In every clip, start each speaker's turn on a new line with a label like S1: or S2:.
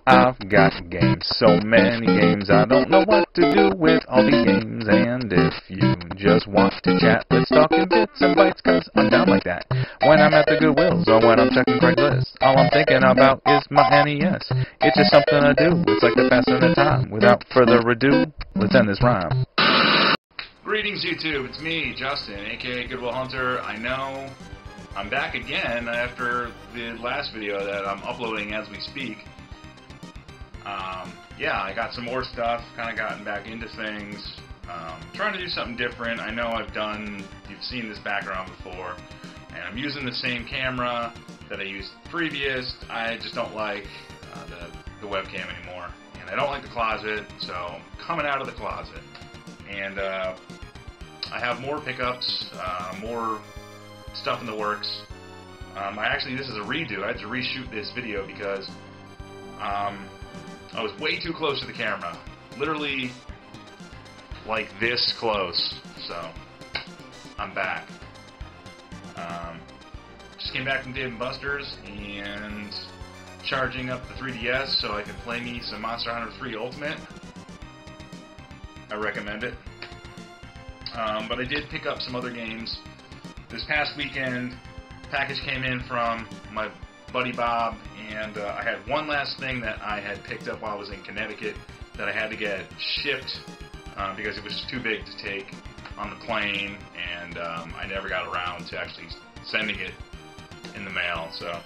S1: I've got games, so many games, I don't know what to do with all the games. And if you just want to chat, let's talk in bits and bytes, cause I'm down like that. When I'm at the Goodwills or when I'm checking Craigslist, all I'm thinking about is my NES. It's just something I do, it's like the passing of time. Without further ado, let's end this rhyme.
S2: Greetings YouTube, it's me, Justin, aka Goodwill Hunter. I know I'm back again after the last video that I'm uploading as we speak. Yeah, I got some more stuff, kind of gotten back into things, trying to do something different. I know you've seen this background before, and I'm using the same camera that I used previous. I just don't like the webcam anymore, and I don't like the closet, so I'm coming out of the closet. And I have more pickups, more stuff in the works. This is a redo. I had to reshoot this video because I was way too close to the camera. Literally like this close. So I'm back. Just came back from Dave & Buster's and charging up the 3DS so I can play me some Monster Hunter 3 Ultimate. I recommend it. But I did pick up some other games. This past weekend, package came in from my buddy Bob, and I had one last thing that I had picked up while I was in Connecticut that I had to get shipped because it was just too big to take on the plane, and I never got around to actually sending it in the mail. So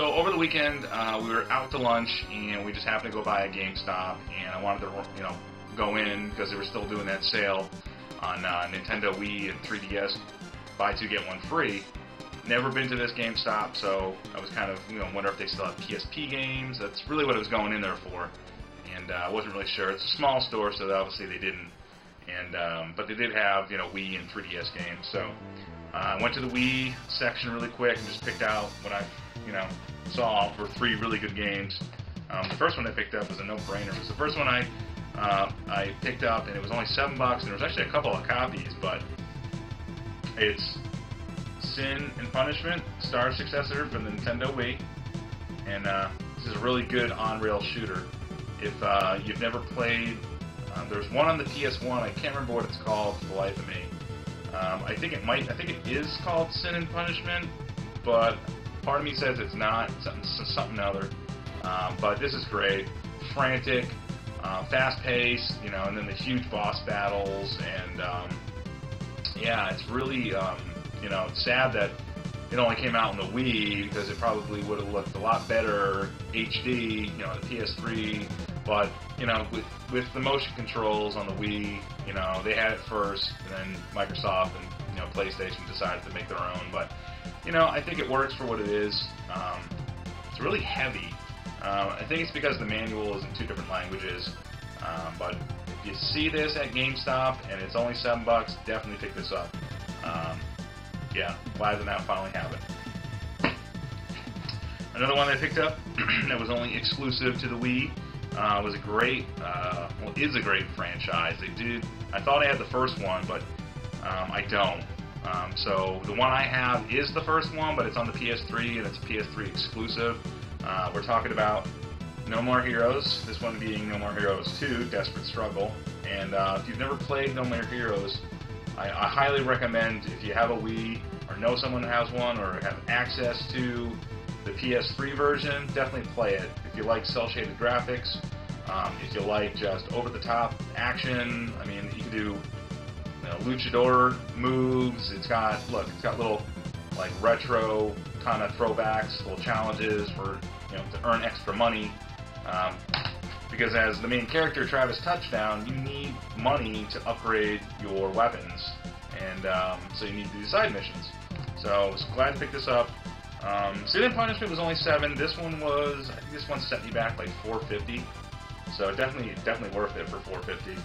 S2: over the weekend, we were out to lunch, and we just happened to go by a GameStop, and I wanted to, go in because they were still doing that sale on Nintendo Wii and 3DS, buy two get one free. Never been to this GameStop, so I was kind of, wonder if they still have PSP games. That's really what I was going in there for, and I wasn't really sure. It's a small store, so obviously they didn't. And but they did have, Wii and 3DS games. So I went to the Wii section really quick and just picked out what I, saw for three really good games. The first one I picked up was a no-brainer. It was the first one I picked up, and it was only $7, and there was actually a couple of copies, but it's Sin and Punishment, Star Successor for the Nintendo Wii, and this is a really good on-rail shooter. If you've never played, there's one on the PS1. I can't remember what it's called for the life of me. I think it is called Sin and Punishment, but part of me says it's not. It's something other. But this is great, frantic, fast-paced, and then the huge boss battles, and yeah, it's really. It's sad that it only came out on the Wii because it probably would have looked a lot better HD, on the PS3. But with the motion controls on the Wii, they had it first, and then Microsoft and PlayStation decided to make their own. But I think it works for what it is. It's really heavy. I think it's because the manual is in two different languages. But if you see this at GameStop and it's only $7, definitely pick this up. Yeah, glad to now finally have it. Another one that I picked up that was only exclusive to the Wii was a great, is a great franchise. I thought I had the first one, but I don't. So the one I have is the first one, but it's on the PS3, and it's a PS3 exclusive. We're talking about No More Heroes, this one being No More Heroes 2, Desperate Struggle. And if you've never played No More Heroes, I highly recommend, if you have a Wii, or know someone who has one, or have access to the PS3 version, definitely play it. If you like cel-shaded graphics, if you like just over-the-top action, you can do luchador moves. It's got little like retro kind of throwbacks, little challenges for to earn extra money. Because as the main character, Travis Touchdown, you need money to upgrade your weapons, and so you need to do side missions. So I was glad to pick this up. Sin and Punishment was only $7. This one was, I think this one set me back like $4.50. So definitely worth it for $4.50.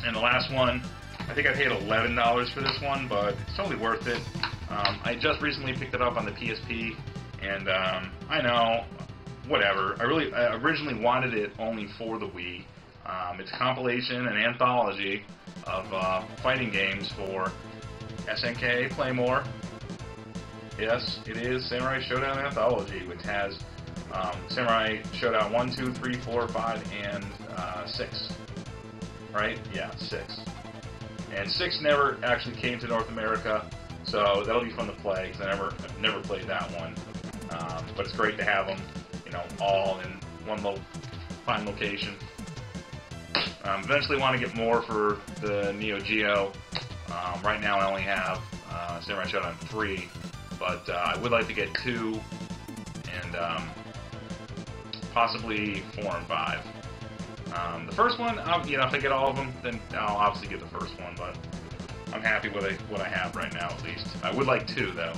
S2: And the last one, I think I paid $11 for this one, but it's totally worth it. I just recently picked it up on the PSP, and I know. Whatever. I originally wanted it only for the Wii. It's a compilation, an anthology of fighting games for SNK, Playmore, Yes, it is Samurai Showdown Anthology, which has Samurai Showdown 1, 2, 3, 4, 5, and 6. Right? Yeah, 6. And 6 never actually came to North America, so that'll be fun to play, because I've never played that one. But it's great to have them, you know, all in one little fine location. Eventually want to get more for the Neo Geo. Right now I only have Samurai Showdown 3, but I would like to get 2 and possibly 4 and 5. The first one, you know, if I get all of them, then I'll obviously get the first one, but I'm happy with what I have right now, at least. I would like 2, though.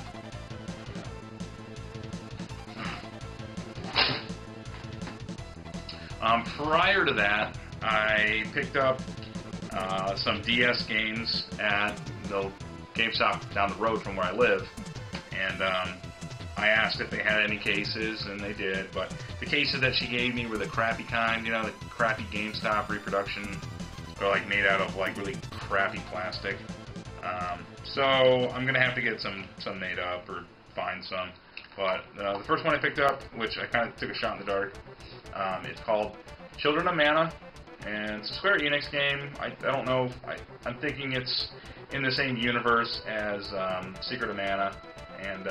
S2: Prior to that, I picked up some DS games at the GameStop down the road from where I live, and I asked if they had any cases, and they did, but the cases that she gave me were the crappy kind, you know, the crappy GameStop reproduction. They're like made out of like really crappy plastic. So I'm gonna have to get some made up or find some. But the first one I picked up, which I kind of took a shot in the dark, it's called Children of Mana, and it's a Square Enix game. I don't know. I'm thinking it's in the same universe as Secret of Mana, and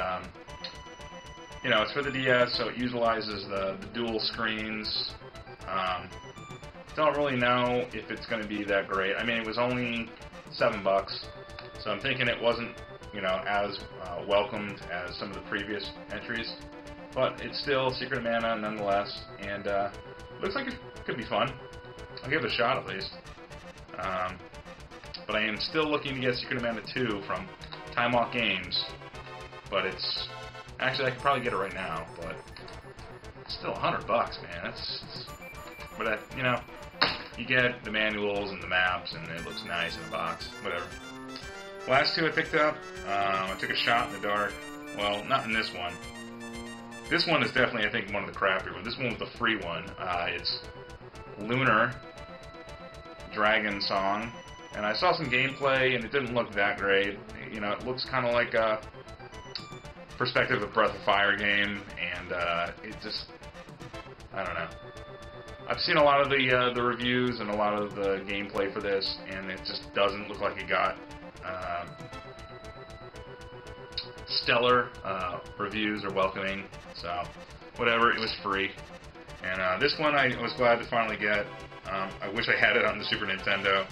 S2: you know, it's for the DS, so it utilizes the dual screens. Don't really know if it's going to be that great. I mean, it was only $7, so I'm thinking it wasn't, you know, as welcomed as some of the previous entries, but it's still Secret of Mana nonetheless, and looks like it could be fun. I'll give it a shot at least. But I am still looking to get Secret of Mana 2 from Time Walk Games, but it's actually I could probably get it right now, but it's still $100, man. But you know, you get the manuals and the maps, and it looks nice in the box. Whatever. Last 2 I picked up. I took a shot in the dark. Well, not in this one. This one is definitely, I think, one of the crappier ones. This one was the free one. It's Lunar Dragon Song, and I saw some gameplay, and it didn't look that great. You know, it looks kind of like a perspective of Breath of Fire game, and it just, I don't know. I've seen a lot of the reviews and a lot of the gameplay for this, and it just doesn't look like it got stellar reviews or welcoming. So, whatever, it was free. And this one I was glad to finally get. I wish I had it on the Super Nintendo,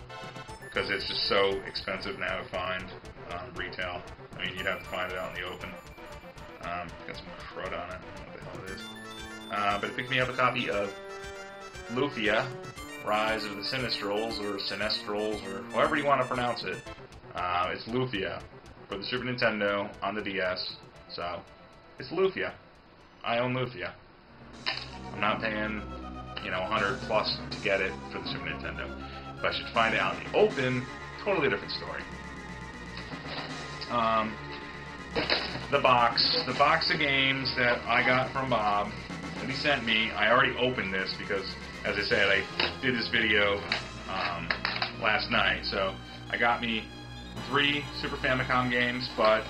S2: because it's just so expensive now to find retail. I mean, you'd have to find it out in the open. Got some crud on it. I don't know what the hell it is. But it picked me up a copy of Lufia, Rise of the Sinistrals, or Sinestrals, or however you want to pronounce it. It's Lufia for the Super Nintendo on the DS. So, it's Lufia. I own Lufia. I'm not paying, you know, $100 plus to get it for the Super Nintendo. If I should find it out in the open, totally different story. The box of games that I got from Bob that he sent me. I already opened this because, as I said, I did this video last night. So I got me 3 Super Famicom games, but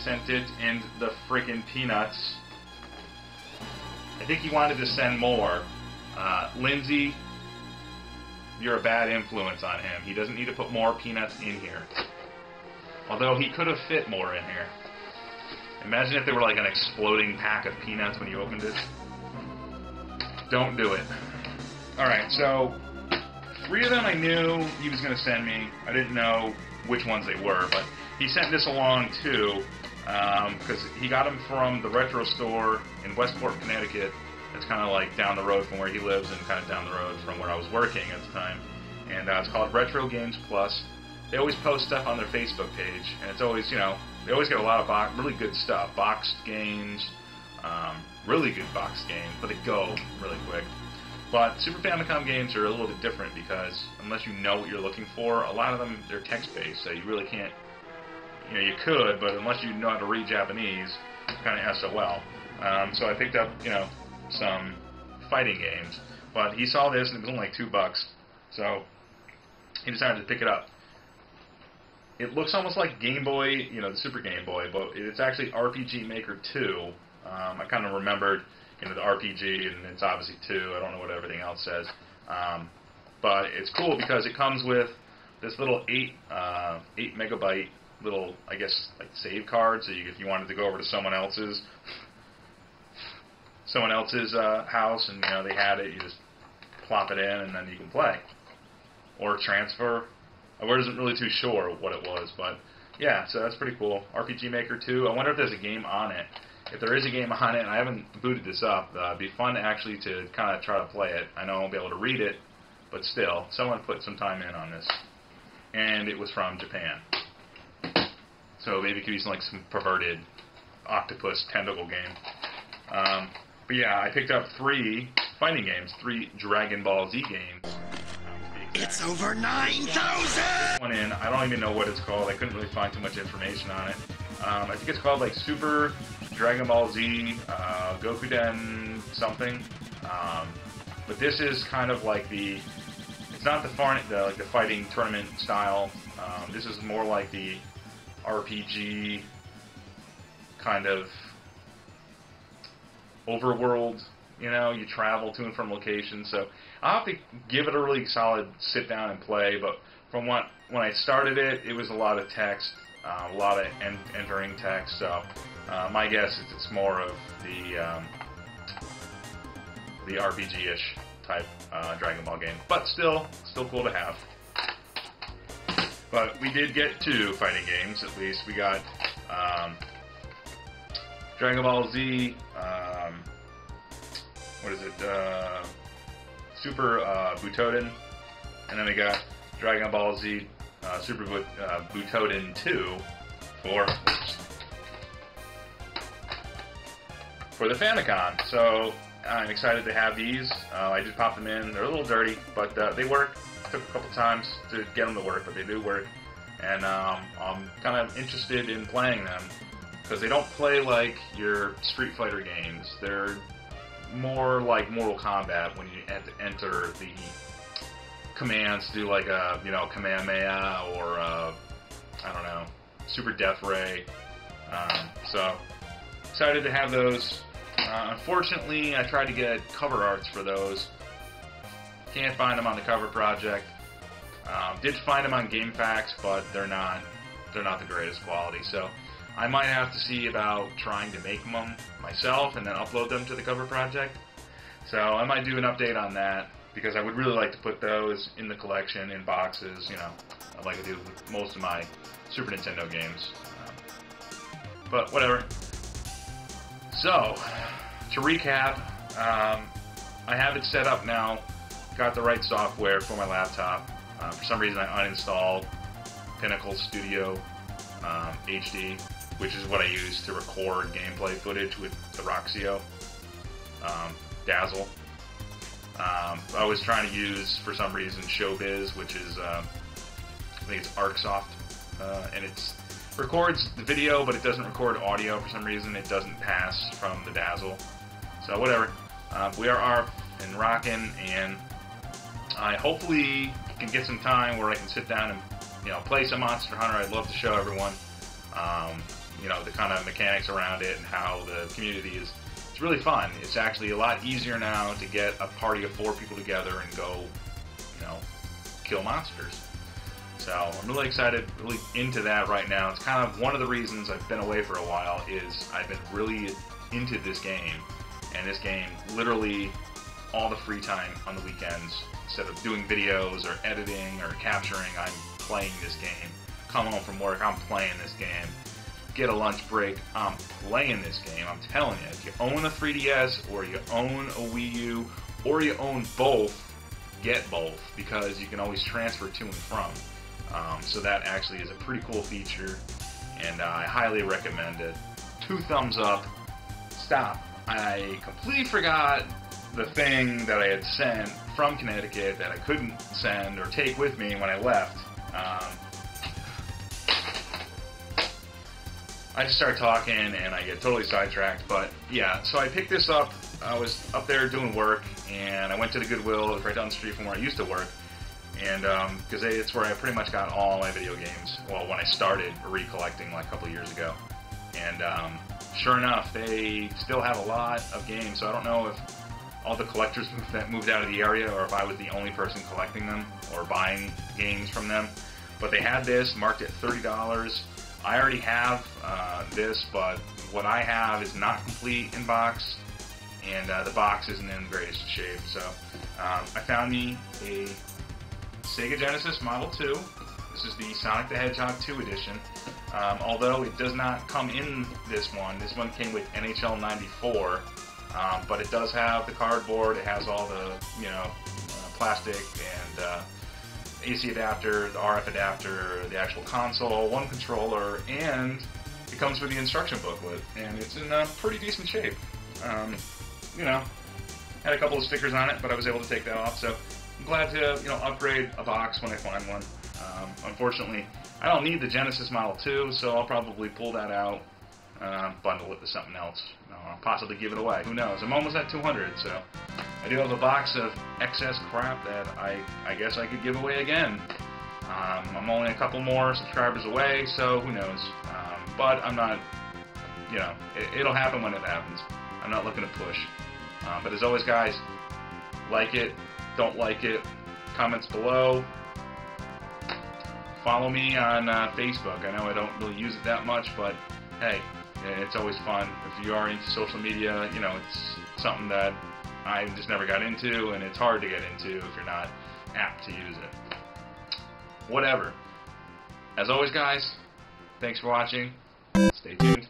S2: sent it in the freaking peanuts. I think he wanted to send more. Lindsay, you're a bad influence on him. He doesn't need to put more peanuts in here. Although he could have fit more in here. Imagine if they were like an exploding pack of peanuts when you opened it. Don't do it. Alright, so 3 of them I knew he was going to send me. I didn't know which ones they were, but he sent this along too, because he got them from the Retro Store in Westport, Connecticut. It's kind of like down the road from where he lives and kind of down the road from where I was working at the time. And it's called Retro Games Plus. They always post stuff on their Facebook page, and it's always, you know, they always get a lot of really good stuff. Boxed games, really good boxed games, but they go really quick. But Super Famicom games are a little bit different because unless you know what you're looking for, a lot of them, they're text-based, so you really can't, you know, you could, but unless you know how to read Japanese, it's kind of SOL. So I picked up, you know, some fighting games, but he saw this and it was only like $2, so he decided to pick it up. it looks almost like Game Boy, you know, the Super Game Boy, but it's actually RPG Maker 2. I kind of remembered, you know, the RPG, and it's obviously 2. I don't know what everything else says. But it's cool because it comes with this little 8 megabyte little, I guess, like save card. So if you wanted to go over to someone else's house, and you know they had it, you just plop it in and then you can play or transfer. I wasn't really too sure what it was, but yeah, so that's pretty cool. RPG Maker 2. I wonder if there's a game on it. If there is a game on it, and I haven't booted this up, it'd be fun actually to kind of try to play it. I know I won't be able to read it, but still, someone put some time in on this. And it was from Japan. So maybe it could be some perverted octopus tentacle game. But yeah, I picked up 3 fighting games, 3 Dragon Ball Z games.
S3: It's over 9,000!
S2: One in, I don't even know what it's called. I couldn't really find too much information on it. I think it's called like Super Dragon Ball Z Gokuden something. But this is kind of like it's not the fighting tournament style. This is more like the RPG kind of overworld. You know, you travel to and from locations. So I'll have to give it a really solid sit down and play. But from when I started it, it was a lot of text, a lot of entering text. So my guess is it's more of the RPG-ish type Dragon Ball game. But still cool to have. But we did get 2 fighting games, at least. We got Dragon Ball Z, what is it, Super Butoden, and then we got Dragon Ball Z Super Butoden 2 for the Famicom. So I'm excited to have these. I did pop them in. They're a little dirty, but they work. Took a couple times to get them to work, but they do work. And I'm kind of interested in playing them because they don't play like your Street Fighter games. They're more like Mortal Kombat when you have to enter the commands to do like a, you know, Kamehameha or I don't know, Super Death Ray. So excited to have those. Unfortunately, I tried to get cover arts for those. Can't find them on the Cover Project. Did find them on GameFAQs, but they're not the greatest quality. So I might have to see about trying to make them myself and then upload them to the Cover Project. So I might do an update on that because I would really like to put those in the collection in boxes. You know, I'd like to do with most of my Super Nintendo games. But whatever. So to recap, I have it set up now. Got the right software for my laptop. For some reason I uninstalled Pinnacle Studio HD, which is what I use to record gameplay footage with the Roxio Dazzle. I was trying to use, for some reason, Showbiz, which is, I think it's ArcSoft, and it records the video, but it doesn't record audio for some reason. It doesn't pass from the Dazzle. So whatever. We are and rocking, and I hopefully can get some time where I can sit down and, you know, play some Monster Hunter. I'd love to show everyone, you know, the kind of mechanics around it and how the community is. It's really fun. It's actually a lot easier now to get a party of 4 people together and go, you know, kill monsters. So I'm really excited, really into that right now. It's kind of one of the reasons I've been away for a while is I've been really into this game. And this game, literally all the free time on the weekends, instead of doing videos or editing or capturing, I'm playing this game. Come home from work, I'm playing this game. Get a lunch break, I'm playing this game. I'm telling you, if you own a 3DS or you own a Wii U or you own both, get both because you can always transfer to and from. So that actually is a pretty cool feature, and I highly recommend it. 2 thumbs up. Stop. I completely forgot the thing that I had sent from Connecticut that I couldn't send or take with me when I left. I just start talking and I get totally sidetracked, but yeah, so I picked this up. I was up there doing work, and I went to the Goodwill. It was right down the street from where I used to work, and because it's where I pretty much got all my video games. Well, when I started recollecting like a couple of years ago, and sure enough, they still have a lot of games. So I don't know if all the collectors moved out of the area, or if I was the only person collecting them or buying games from them. But they had this marked at $30. I already have this, but what I have is not complete in box, and the box isn't in the greatest shape. So I found me a Sega Genesis Model 2. This is the Sonic the Hedgehog 2 edition. Although it does not come in this one. This one came with NHL 94, but it does have the cardboard. It has all the, plastic and AC adapter, the RF adapter, the actual console, one controller, and it comes with the instruction booklet, and it's in pretty decent shape. Had a couple of stickers on it, but I was able to take that off, so I'm glad to, upgrade a box when I find one. Unfortunately, I don't need the Genesis Model 2, so I'll probably pull that out, bundle it with something else, possibly give it away. Who knows? I'm almost at 200, so I do have a box of excess crap that I guess I could give away again. I'm only a couple more subscribers away, so who knows? But I'm not, it'll happen when it happens. I'm not looking to push. But as always, guys, like it, don't like it, comments below. Follow me on Facebook. I know I don't really use it that much, but hey, it's always fun. If you are into social media, it's something that I just never got into, and it's hard to get into if you're not apt to use it. Whatever. As always, guys, thanks for watching. Stay tuned.